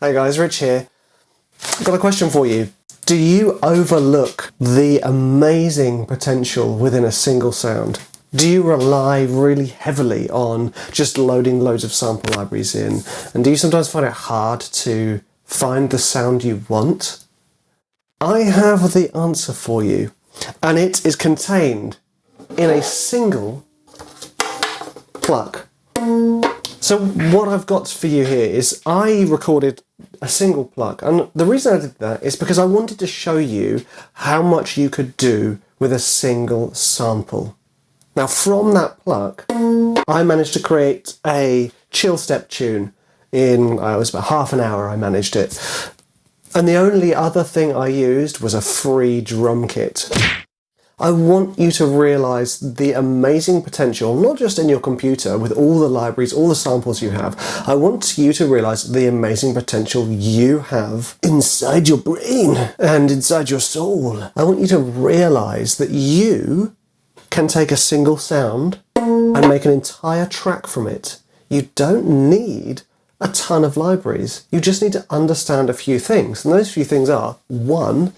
Hey guys, Rich here. I've got a question for you. Do you overlook the amazing potential within a single sound? Do you rely really heavily on just loading loads of sample libraries in? And do you sometimes find it hard to find the sound you want? I have the answer for you, and it is contained in a single Pluck. So what I've got for you here is I recorded a single Pluck, and the reason I did that is because I wanted to show you how much you could do with a single sample. Now from that Pluck, I managed to create a chill step tune in, it was about half an hour I managed it. And the only other thing I used was a free drum kit. I want you to realise the amazing potential, not just in your computer with all the libraries, all the samples you have. I want you to realise the amazing potential you have inside your brain and inside your soul. I want you to realise that you can take a single sound and make an entire track from it. You don't need a ton of libraries. You just need to understand a few things. And those few things are, 1,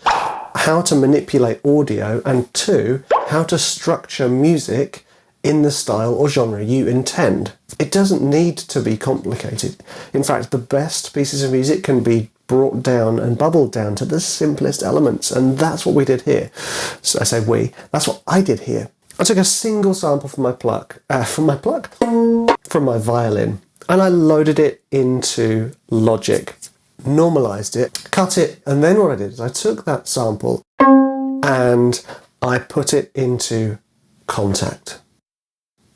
how to manipulate audio, and 2, how to structure music in the style or genre you intend. It doesn't need to be complicated. In fact, the best pieces of music can be brought down and bubbled down to the simplest elements, and that's what we did here. So I say we, that's what I did here. I took a single sample from my violin, and I loaded it into Logic, normalized it, cut it, and then what I did is I took that sample and I put it into KONTAKT.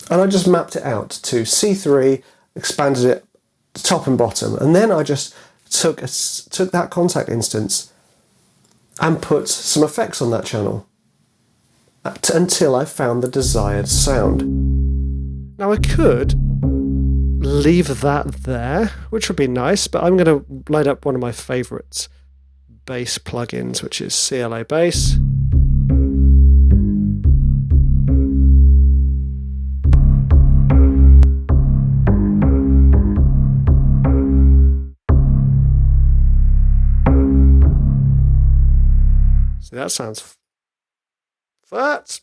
And I just mapped it out to C3, expanded it top and bottom, and then I just took that KONTAKT instance and put some effects on that channel until I found the desired sound. Now I could leave that there, which would be nice, but I'm going to load up one of my favourite bass plugins, which is CLA Bass. So that sounds fat.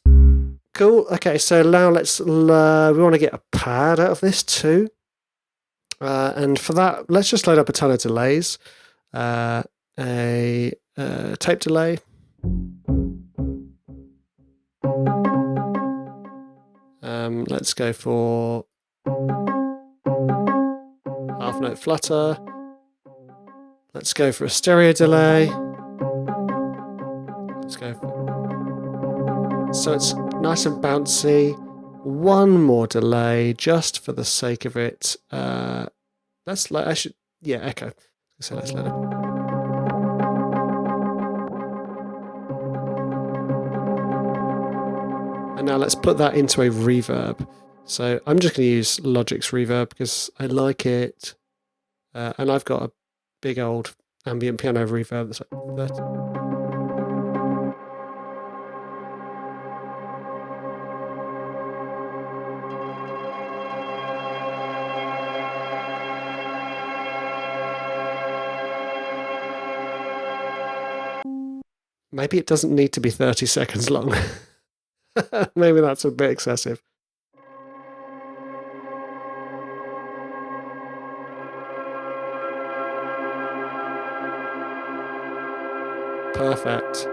Cool. Okay, so now we want to get a pad out of this too. And for that, let's just load up a ton of delays. A tape delay. Let's go for half note flutter. Let's go for a stereo delay. Let's go for... So it's nice and bouncy. One more delay just for the sake of it. Let's let echo. So let's let it. And now let's put that into a reverb. So I'm just going to use Logic's reverb because I like it, and I've got a big old ambient piano reverb that's like 30. Maybe it doesn't need to be 30 seconds long. Maybe that's a bit excessive. Perfect.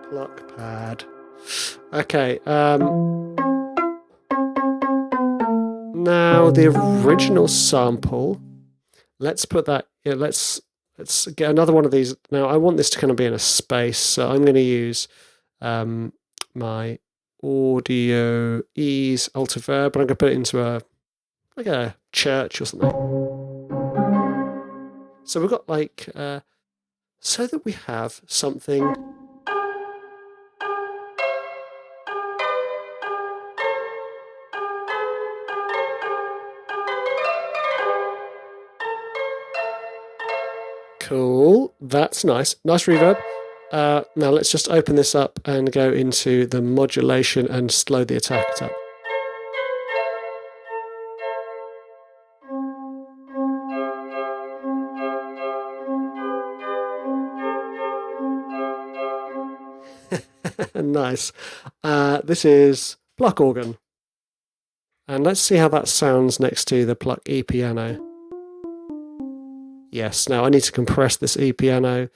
Pluck pad. Okay. Now the original sample. Let's put that. Yeah, let's get another one of these. Now I want this to kind of be in a space, so I'm going to use my Audio Ease Altiverb, but I'm going to put it into a church or something. So we've got like so that we have something. Cool, that's nice. Nice reverb. Now let's just open this up and go into the modulation and slow the attack up. Nice. This is Pluck organ. And let's see how that sounds next to the Pluck E piano. Yes, now I need to compress this E piano.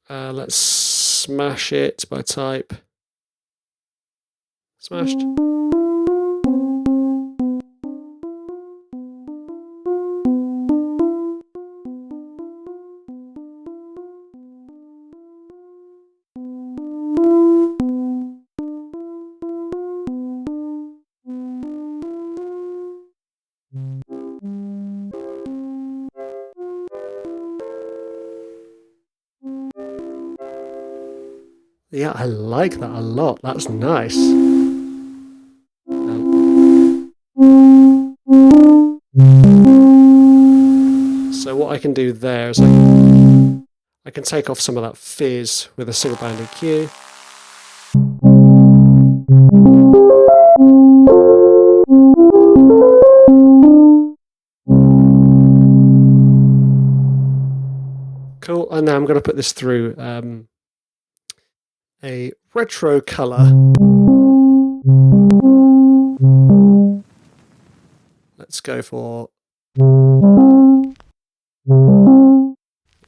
Let's smash it by type. Smashed. Yeah, I like that a lot. That's nice. So what I can do there is I can take off some of that fizz with a single band EQ. Cool, and now I'm going to put this through a retro color. Let's go for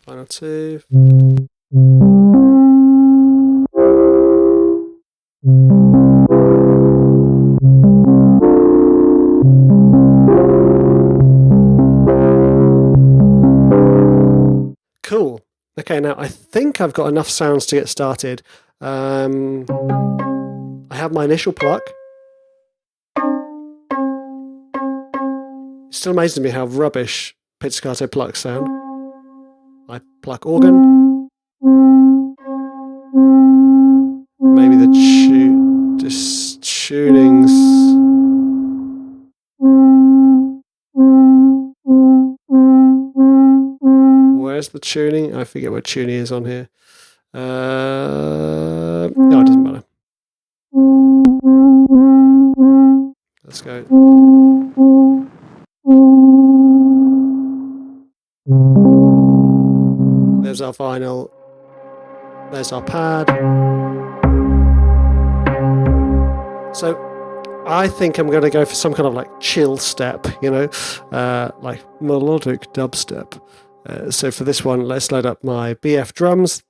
final two. Cool. Okay, now I think I've got enough sounds to get started. I have my initial pluck. It still amazes me how rubbish pizzicato plucks sound. My pluck organ. Maybe the tunings. Where's the tuning? I forget what tuning is on here. No, it doesn't matter. Let's go. There's our final. There's our pad. So I think I'm going to go for some kind of like chill step, you know, like melodic dubstep. So for this one, let's load up my BF drums,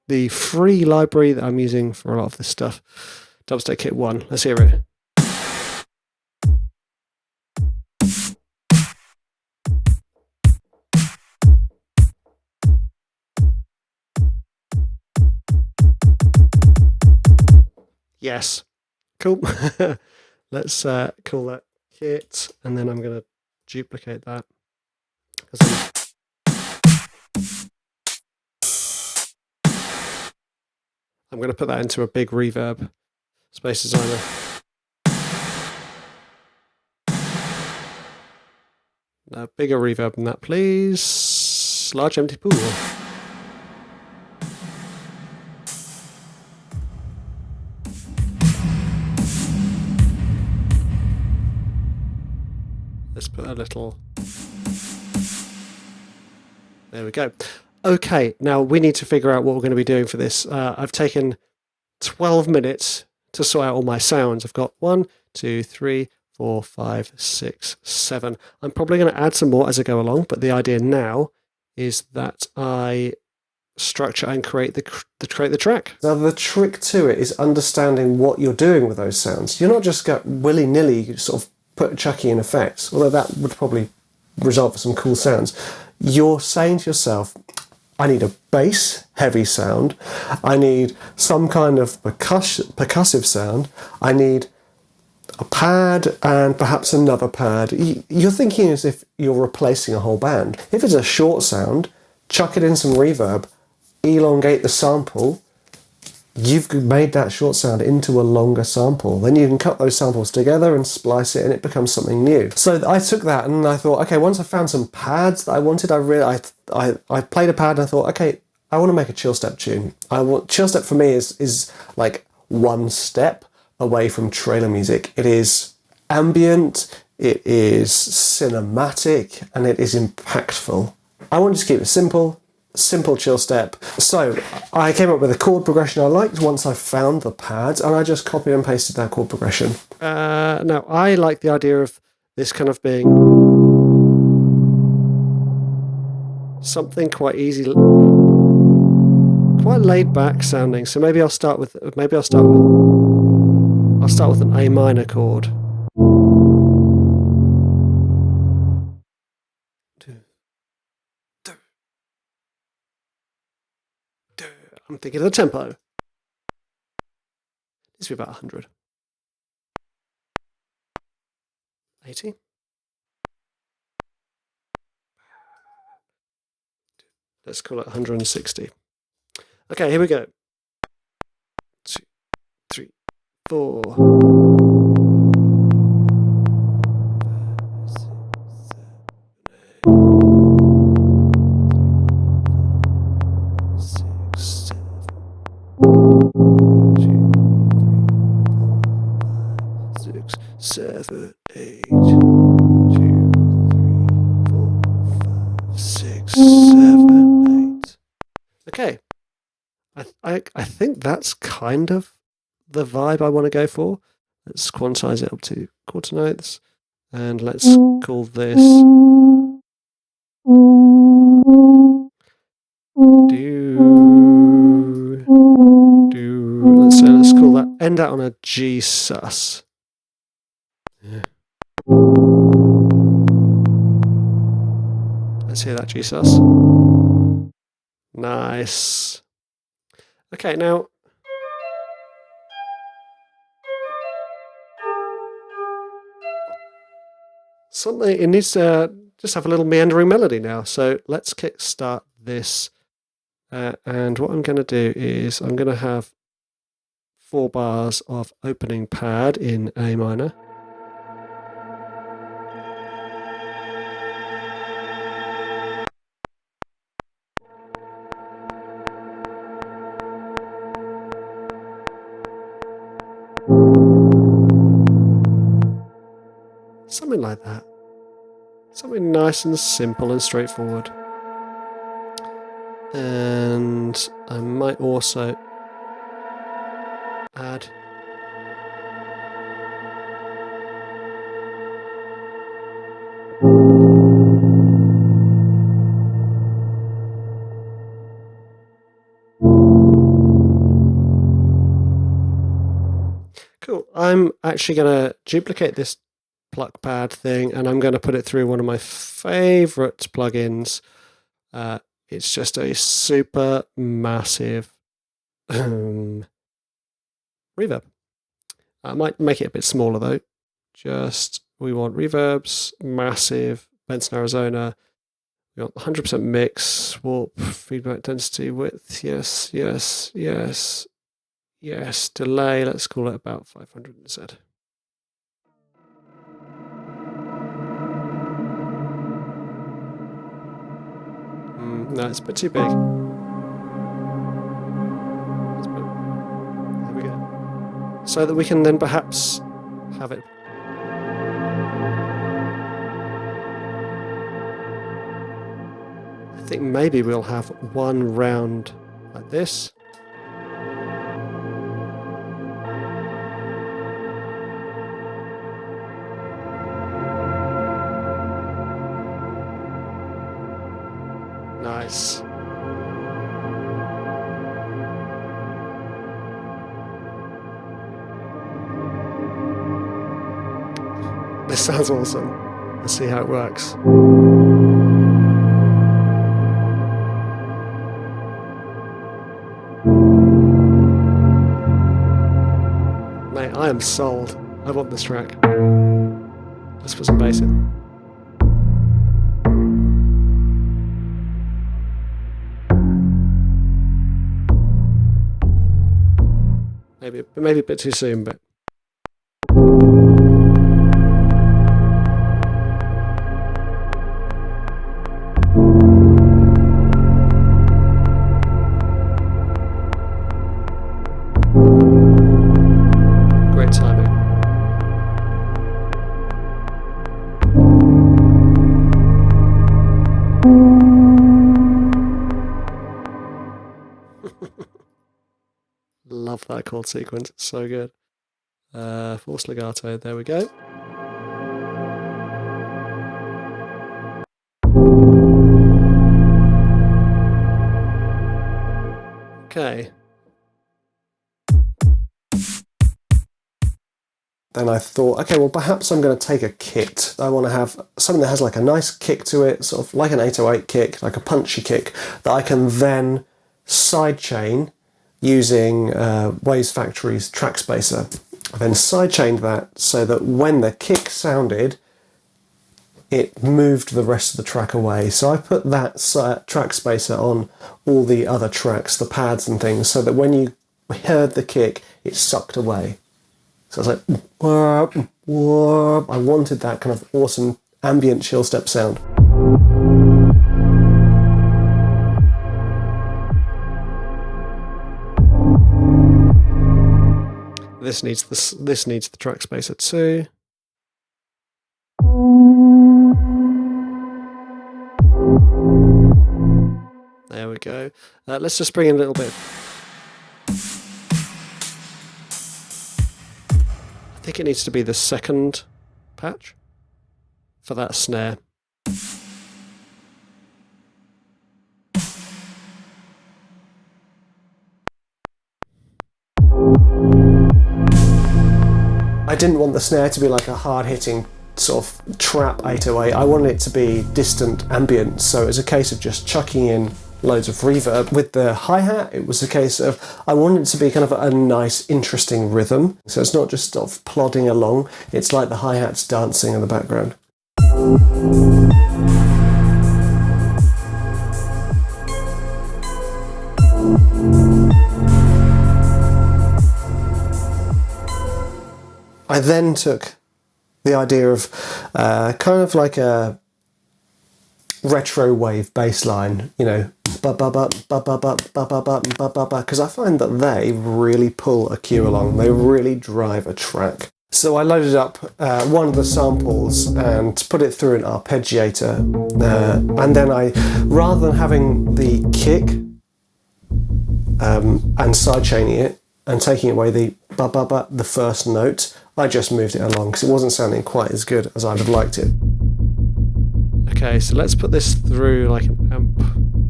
the free library that I'm using for a lot of this stuff. Dubstep Kit 1. Let's hear it. Yes. Cool. Let's call that kit, and then I'm going to duplicate that. I'm going to put that into a big reverb. Space Designer. A bigger reverb than that, please. Large empty pool. Let's put a little... There we go. Okay, now we need to figure out what we're going to be doing for this. I've taken 12 minutes to sort out all my sounds. I've got 1, 2, 3, 4, 5, 6, 7. I'm probably going to add some more as I go along, but the idea now is that I structure and create the track. Now the trick to it is understanding what you're doing with those sounds. You're not just got willy-nilly sort of chucking in effects, although that would probably result in some cool sounds. You're saying to yourself, I need a bass heavy sound, I need some kind of percussive sound, I need a pad and perhaps another pad. You're thinking as if you're replacing a whole band. If it's a short sound, chuck it in some reverb, elongate the sample, you've made that short sound into a longer sample. Then you can cut those samples together and splice it and it becomes something new. So I took that and I thought, okay, once I found some pads that I wanted, I played a pad and I thought, okay, I want to make a chill step tune. Chill step for me is like one step away from trailer music. It is ambient, it is cinematic, and it is impactful. I want to keep it simple, simple chill step. So I came up with a chord progression I liked once I found the pads, and I just copied and pasted that chord progression. Now I like the idea of this kind of being something quite easy, quite laid back sounding. So maybe I'll start with an A minor chord. I'm thinking of the tempo. This will be about 100. 80. Let's call it 160. Okay, here we go. 2, 3, 4. 7, 8, 2, 3, 4, 5, 6, 7, 8. Okay, I think that's kind of the vibe I want to go for. Let's quantize it up to quarter notes, and let's call this do. Let's call that, end out on a G sus. Yeah. Let's hear that G sus. Nice. Okay, now it needs to just have a little meandering melody now. So let's kickstart this. And what I'm going to do is I'm going to have 4 bars of opening pad in A minor. Something like that. Something nice and simple and straightforward. And I might also add cool. I'm actually going to duplicate this Pluck pad thing, and I'm going to put it through one of my favorite plugins. It's just a super massive reverb. I might make it a bit smaller though. We want reverbs, massive, Benson, Arizona. We want 100% mix, warp, feedback density, width. Yes, yes, yes, yes. Delay, let's call it about 500 instead. No, it's a bit too big. There we go. So that we can then perhaps have it. I think maybe we'll have one round like this. Nice. This sounds awesome. Let's see how it works. Mate, I am sold. I want this track. Let's put some bass in. Maybe a bit too soon, but great timing. love that chord sequence. It's so good. Force legato. There we go. Okay. Then I thought, okay, well, perhaps I'm going to take a kit. I want to have something that has like a nice kick to it, sort of like an 808 kick, like a punchy kick, that I can then sidechain using Waves Factory's track spacer. I then sidechained that so that when the kick sounded, it moved the rest of the track away. So I put that track spacer on all the other tracks, the pads and things, so that when you heard the kick, it sucked away. So I was like, whoop, whoop. I wanted that kind of awesome ambient chill step sound. This needs the track spacer too. There we go. Let's just bring in a little bit. I think it needs to be the second patch for that snare. I didn't want the snare to be like a hard-hitting sort of trap 808. I wanted it to be distant ambient, so it was a case of just chucking in loads of reverb. With the hi-hat, it was a case of I wanted it to be kind of a nice, interesting rhythm. So it's not just sort of plodding along, it's like the hi-hat's dancing in the background. I then took the idea of kind of like a retro wave bass line, you know, because I find that they really pull a cue along, they really drive a track. So I loaded up one of the samples and put it through an arpeggiator, and then rather than having the kick and sidechaining it and taking away the the first note, I just moved it along because it wasn't sounding quite as good as I'd have liked it. Okay, so let's put this through like an amp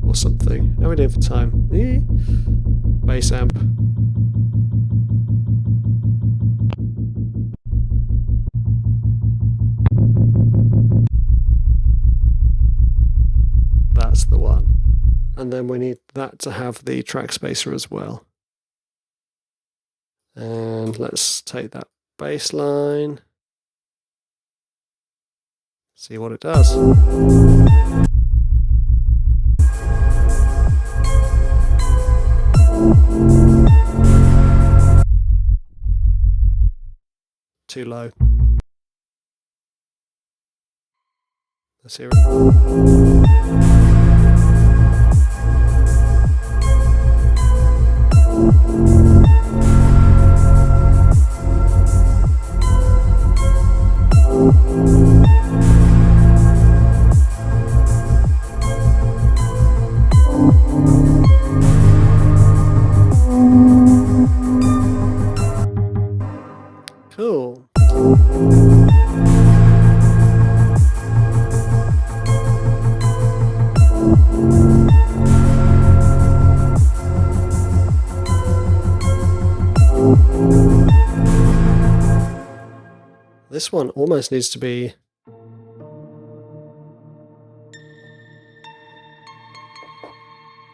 or something. How are we doing for time? Bass amp. That's the one. And then we need that to have the track spacer as well. And let's take that bass line. See what it does. Too low. Let's hear it. Cool. This one almost needs to be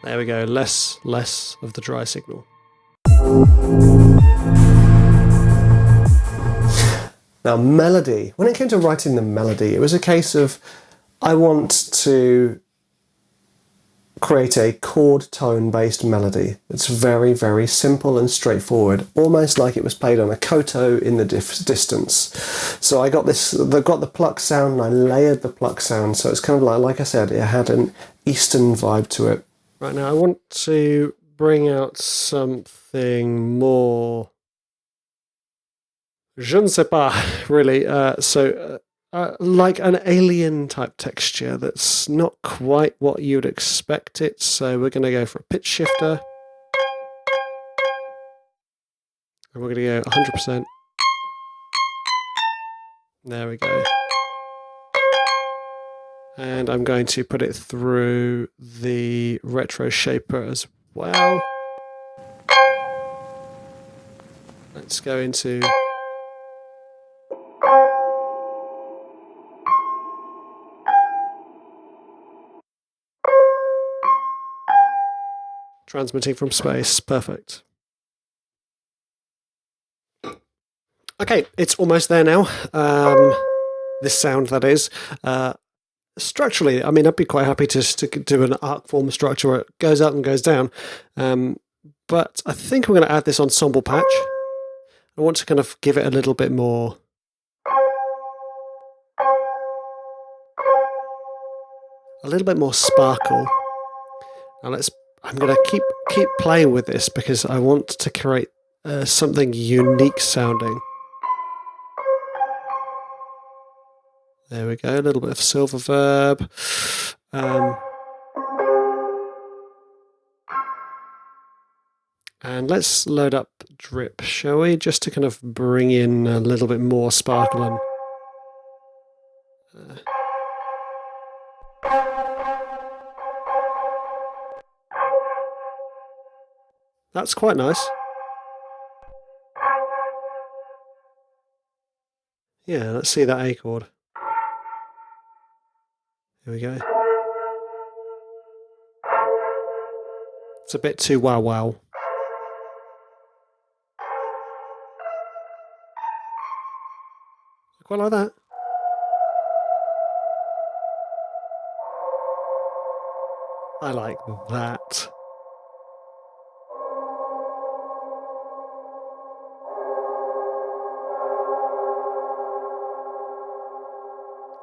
there we go, less of the dry signal. Now melody, when it came to writing the melody, it was a case of I want to create a chord tone based melody. It's very, very simple and straightforward, almost like it was played on a koto in the distance. So I got the Pluck sound and I layered the Pluck sound, so it's kind of like I said, it had an Eastern vibe to it. Right, now I want to bring out something more, je ne sais pas, really, like an alien type texture that's not quite what you'd expect it. So we're going to go for a pitch shifter. And we're going to go 100%. There we go. And I'm going to put it through the retro shaper as well. Let's go into transmitting from space. Perfect. Okay, it's almost there now. This sound, that is. Structurally, I mean, I'd be quite happy to do an arc form structure where it goes up and goes down. But I think we're going to add this ensemble patch. I want to kind of give it a little bit more. A little bit more sparkle. Now I'm going to keep playing with this because I want to create something unique sounding. There we go, a little bit of silver verb. And let's load up drip, shall we? Just to kind of bring in a little bit more sparkle and that's quite nice. Yeah, let's see that A chord. Here we go. It's a bit too wow wow. I quite like that. I like that.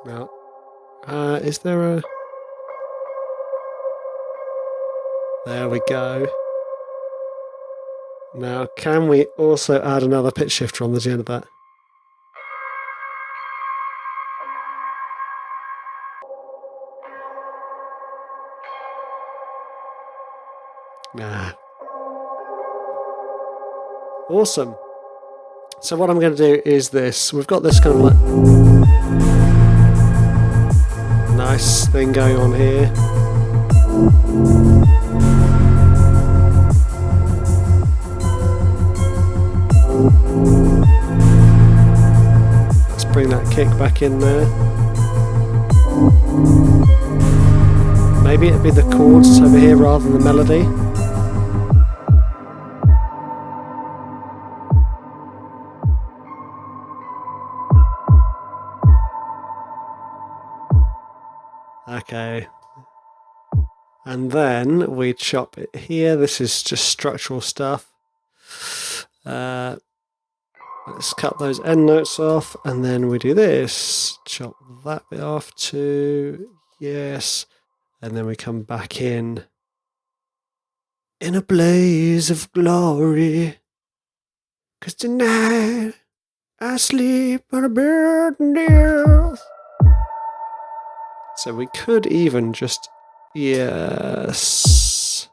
Now, is there a... There we go. Now, can we also add another pitch shifter on the end of that? Nah. Awesome. So what I'm going to do is this. We've got this kind of like nice thing going on here. Let's bring that kick back in there. Maybe it'd be the chords over here rather than the melody. Okay. And then we chop it here. This is just structural stuff. Let's cut those end notes off, and then we do this. Chop that bit off too. Yes. And then we come back in a blaze of glory. 'Cause tonight I sleep on a burden deal. So we could even just... Yes.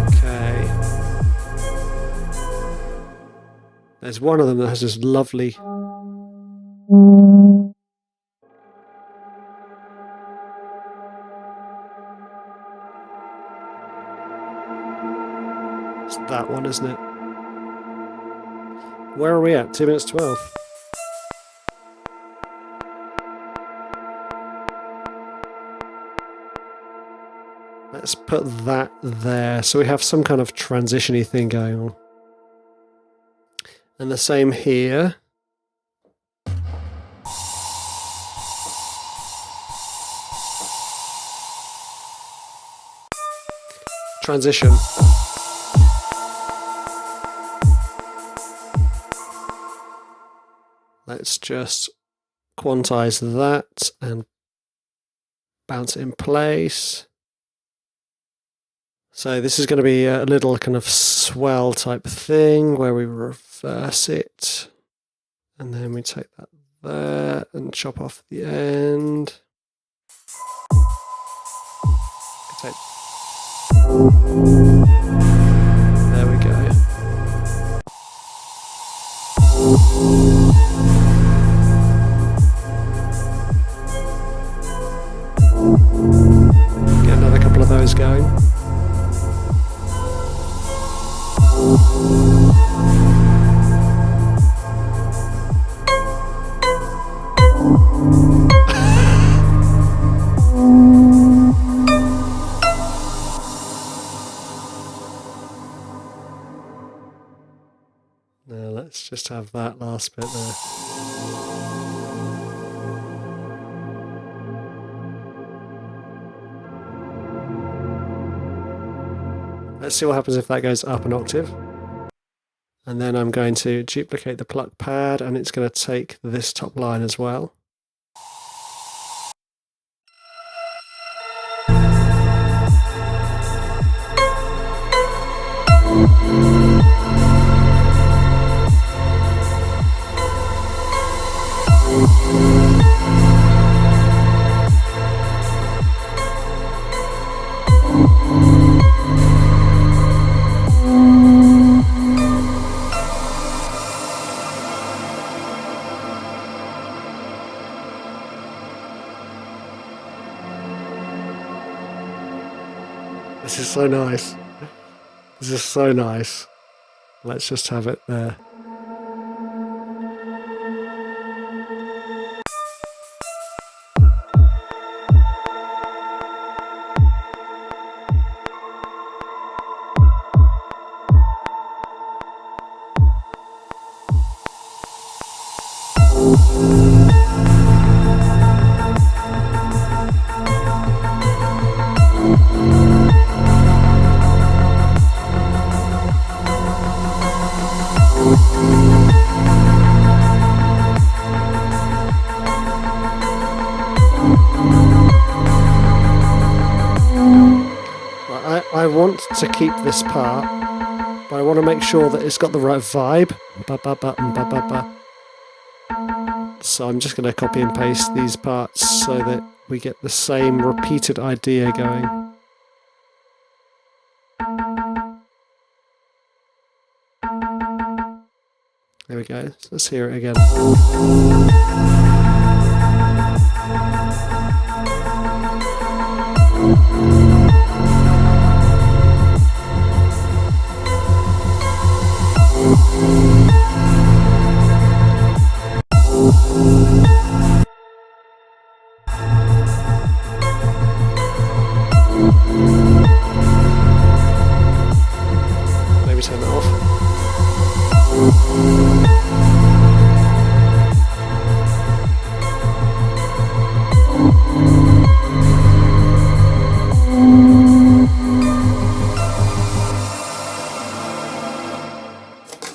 Okay. There's one of them that has this lovely... It's that one, isn't it? Where are we at? 2 minutes 12. Let's put that there. So we have some kind of transition-y thing going on. And the same here. Transition. Let's just quantize that and bounce it in place. So this is going to be a little kind of swell type thing where we reverse it. And then we take that there and chop off the end. There we go. Get another couple of those going. Now let's just have that last bit there. Let's see what happens if that goes up an octave. And then I'm going to duplicate the pluck pad, and it's going to take this top line as well. This is so nice. This is so nice. Let's just have it there. I want to keep this part, but I want to make sure that it's got the right vibe. So I'm just going to copy and paste these parts so that we get the same repeated idea going. There we go. So let's hear it again. Maybe turn that off.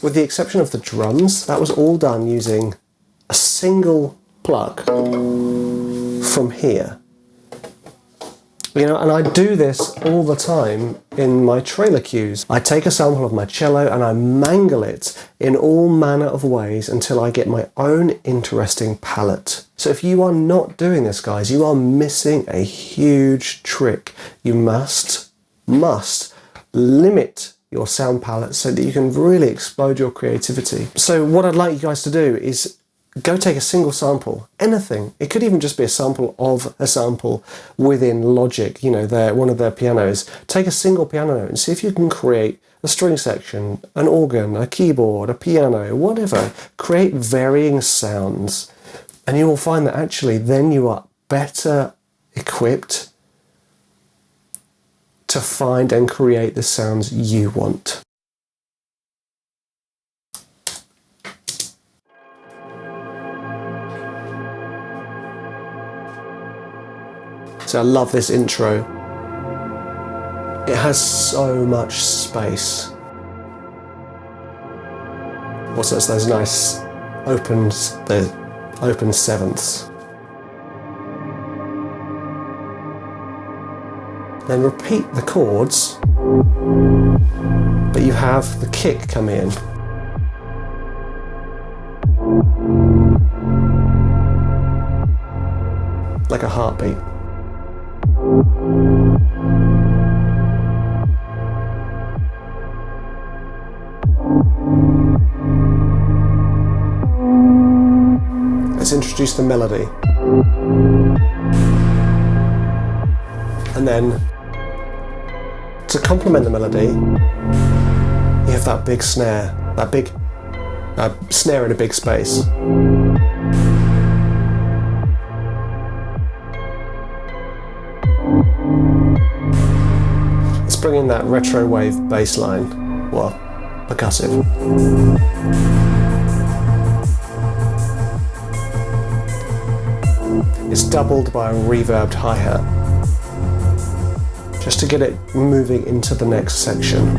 With the exception of the drums, that was all done using a single pluck from here. You know, and I do this all the time in my trailer cues. I take a sample of my cello and I mangle it in all manner of ways until I get my own interesting palette. So if you are not doing this, guys, you are missing a huge trick. You must limit your sound palette so that you can really explode your creativity. So what I'd like you guys to do is go take a single sample, anything. It could even just be a sample of a sample within Logic, you know, one of their pianos. Take a single piano note and see if you can create a string section, an organ, a keyboard, a piano, whatever. Create varying sounds, and you will find that actually then you are better equipped to find and create the sounds you want. So I love this intro. It has so much space. Also, it's those nice open sevenths. Then repeat the chords, but you have the kick come in. like a heartbeat. Let's introduce the melody. And then, to complement the melody, you have that big snare, that big snare in a big space. Let's bring in that retro wave bass line, well, percussive. It's doubled by a reverbed hi-hat, just to get it moving into the next section.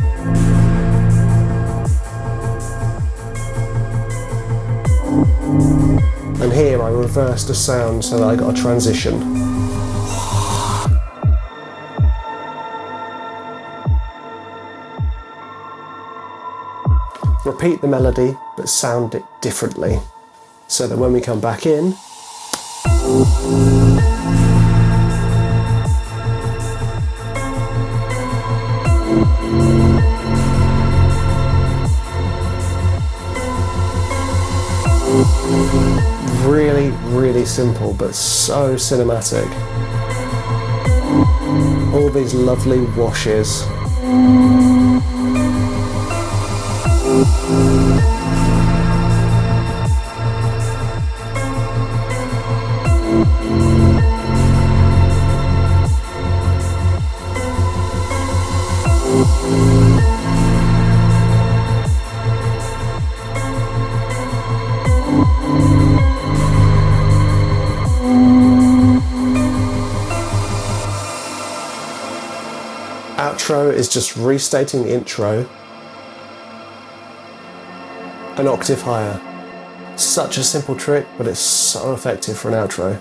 And here I reversed the sound so that I got a transition. Repeat the melody, but sound it differently, so that when we come back in, really, really simple, but so cinematic. All these lovely washes. Outro is just restating the intro an octave higher. Such a simple trick, but it's so effective for an outro.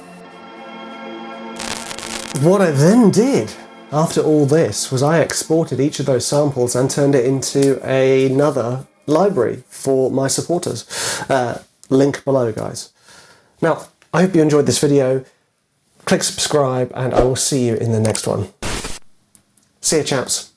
What I then did after all this was I exported each of those samples and turned it into another library for my supporters. Link below, guys. Now, I hope you enjoyed this video. Click subscribe and I will see you in the next one. See ya, chaps.